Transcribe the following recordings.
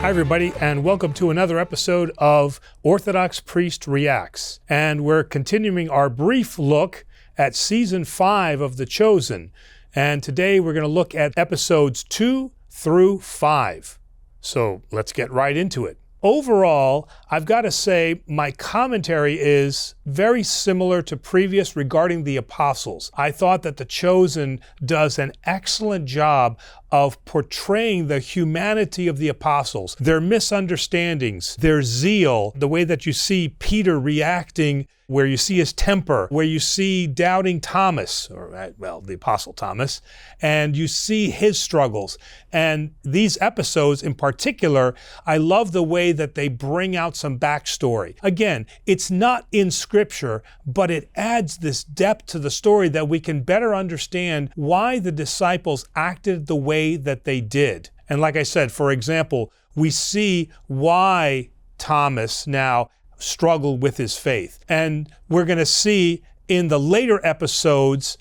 Hi, everybody, and welcome to another episode of Orthodox Priest Reacts. And we're continuing our brief look at Season 5 of The Chosen. And today we're going to look at episodes 2 through 5. So let's get right into it. Overall, I've got to say my commentary is very similar to previous regarding the apostles. I thought that The Chosen does an excellent job of portraying the humanity of the apostles, their misunderstandings, their zeal, the way that you see Peter reacting, where you see his temper, where you see doubting Thomas, the Apostle Thomas, and you see his struggles. And these episodes in particular, I love the way that they bring out some backstory. Again, it's not in Scripture, but it adds this depth to the story that we can better understand why the disciples acted the way that they did. And like I said, for example, we see why Thomas now struggled with his faith. And we're going to see in the later episodes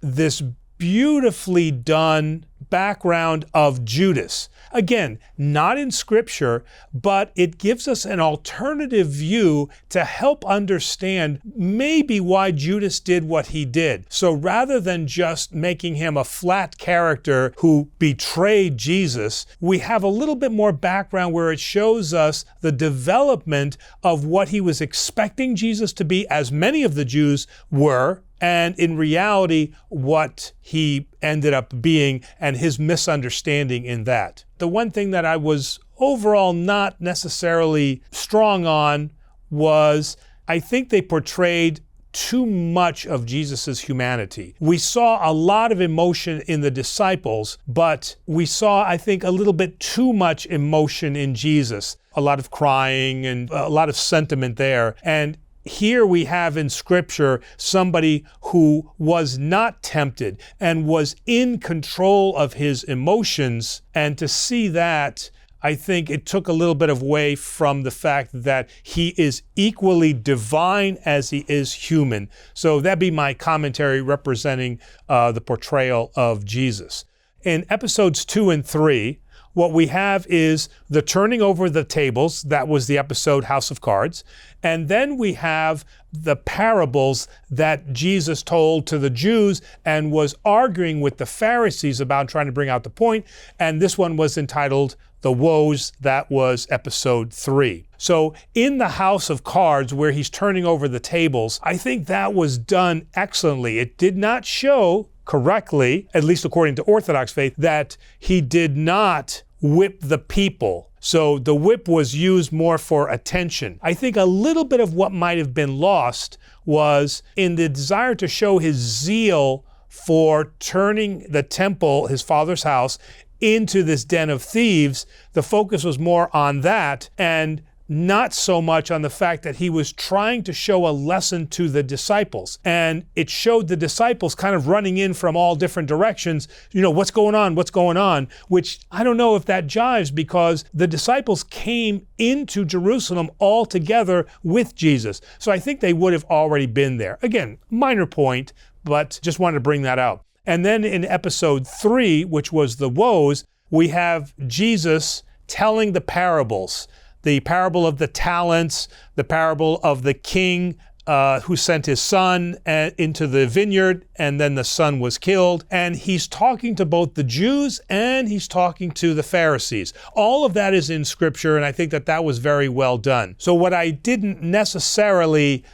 this beautifully done background of Judas. Again, not in Scripture, but it gives us an alternative view to help understand maybe why Judas did what he did. So rather than just making him a flat character who betrayed Jesus, we have a little bit more background where it shows us the development of what he was expecting Jesus to be, as many of the Jews were, and in reality, what he ended up being and his misunderstanding in that. The one thing that I was overall not necessarily strong on was I think they portrayed too much of Jesus's humanity. We saw a lot of emotion in the disciples, but we saw, I think, a little bit too much emotion in Jesus. A lot of crying and a lot of sentiment there. And here we have in Scripture somebody who was not tempted and was in control of his emotions. And to see that, I think it took a little bit away from the fact that he is equally divine as he is human. So that'd be my commentary representing the portrayal of Jesus. In episodes 2 and 3, what we have is the turning over the tables. That was the episode House of Cards. And then we have the parables that Jesus told to the Jews and was arguing with the Pharisees about, trying to bring out the point. And this one was entitled The Woes. That was episode 3. So in the House of Cards, where he's turning over the tables, I think that was done excellently. It did not show correctly, at least according to Orthodox faith, that he did not whip the people. So the whip was used more for attention. I think a little bit of what might have been lost was in the desire to show his zeal for turning the temple, his father's house, into this den of thieves. The focus was more on that and not so much on the fact that he was trying to show a lesson to the disciples. And it showed the disciples kind of running in from all different directions. What's going on? Which I don't know if that jives, because the disciples came into Jerusalem all together with Jesus. So I think they would have already been there. Again, minor point, but just wanted to bring that out. And then in episode 3, which was the Woes, we have Jesus telling the parables. The parable of the talents, the parable of the king who sent his son into the vineyard, and then the son was killed. And he's talking to both the Jews and he's talking to the Pharisees. All of that is in Scripture, and I think that was very well done. So what I didn't necessarily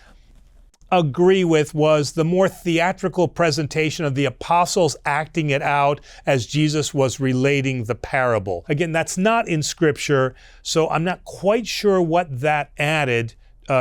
agree with was the more theatrical presentation of the apostles acting it out as Jesus was relating the parable. Again, that's not in Scripture, so I'm not quite sure what that added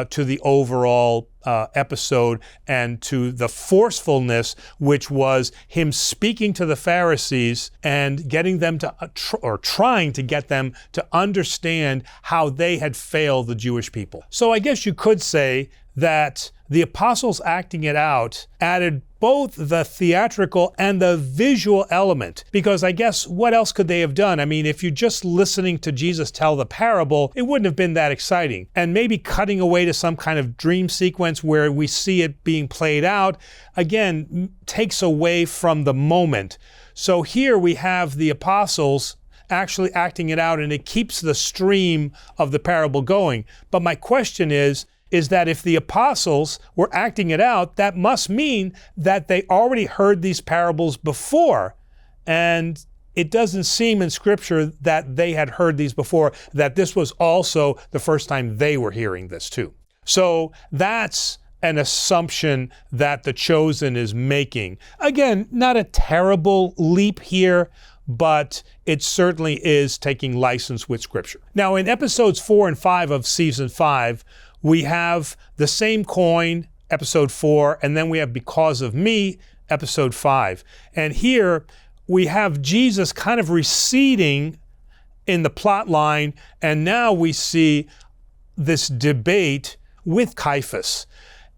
to the overall episode and to the forcefulness, which was him speaking to the Pharisees and getting them to, or trying to get them to understand how they had failed the Jewish people. So I guess you could say that the apostles acting it out added both the theatrical and the visual element, because I guess what else could they have done? I mean, if you're just listening to Jesus tell the parable, it wouldn't have been that exciting. And maybe cutting away to some kind of dream sequence where we see it being played out, again, takes away from the moment. So here we have the apostles actually acting it out, and it keeps the stream of the parable going. But my question is that if the apostles were acting it out, that must mean that they already heard these parables before. And it doesn't seem in Scripture that they had heard these before, that this was also the first time they were hearing this too. So that's an assumption that the Chosen is making. Again, not a terrible leap here, but it certainly is taking license with Scripture. Now, in episodes 4 and 5 of season 5, we have the same coin, episode 4, and then we have Because of Me, episode 5. And here we have Jesus kind of receding in the plot line, and now we see this debate with Caiaphas.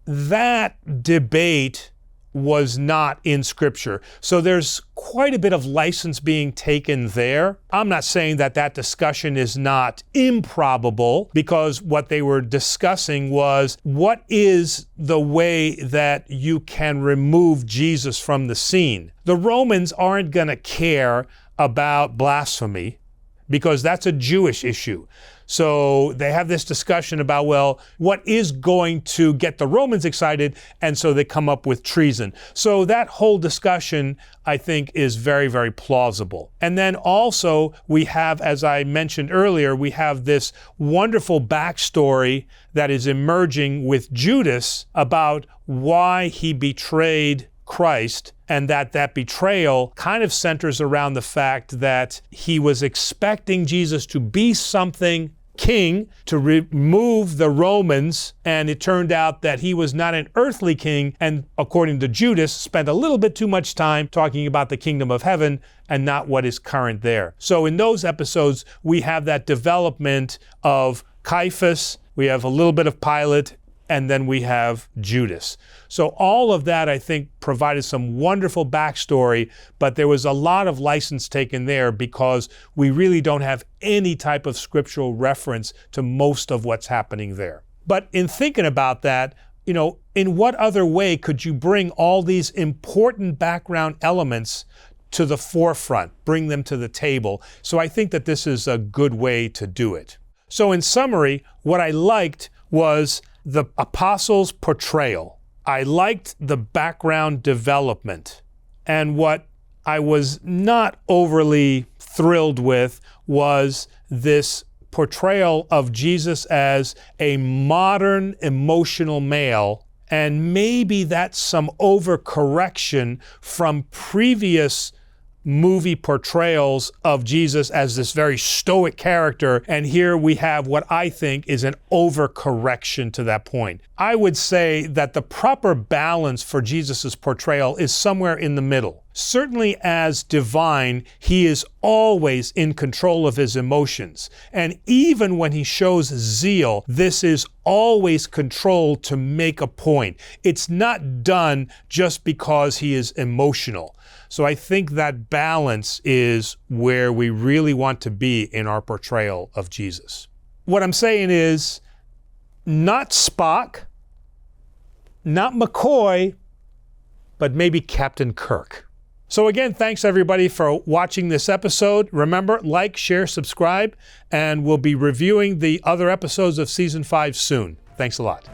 That debate was not in Scripture. So there's quite a bit of license being taken there. I'm not saying that that discussion is not improbable, because what they were discussing was, what is the way that you can remove Jesus from the scene? The Romans aren't going to care about blasphemy, because that's a Jewish issue. So they have this discussion about, well, what is going to get the Romans excited? And so they come up with treason. So that whole discussion, I think, is very, very plausible. And then also we have, as I mentioned earlier, we have this wonderful backstory that is emerging with Judas about why he betrayed Christ, and that betrayal kind of centers around the fact that he was expecting Jesus to be something, king, to remove the Romans, and it turned out that he was not an earthly king, and according to Judas, spent a little bit too much time talking about the kingdom of heaven and not what is current there. So in those episodes, we have that development of Caiaphas, we have a little bit of Pilate, and then we have Judas. So all of that, I think, provided some wonderful backstory, but there was a lot of license taken there because we really don't have any type of scriptural reference to most of what's happening there. But in thinking about that, in what other way could you bring all these important background elements to the forefront, bring them to the table? So I think that this is a good way to do it. So in summary, what I liked was the apostles' portrayal. I liked the background development. And what I was not overly thrilled with was this portrayal of Jesus as a modern emotional male. And maybe that's some overcorrection from previous movie portrayals of Jesus as this very stoic character, and here we have what I think is an overcorrection to that point. I would say that the proper balance for Jesus's portrayal is somewhere in the middle. Certainly as divine, he is always in control of his emotions. And even when he shows zeal, this is always controlled to make a point. It's not done just because he is emotional. So I think that balance is where we really want to be in our portrayal of Jesus. What I'm saying is, not Spock, not McCoy, but maybe Captain Kirk. So again, thanks everybody for watching this episode. Remember, like, share, subscribe, and we'll be reviewing the other episodes of Season 5 soon. Thanks a lot.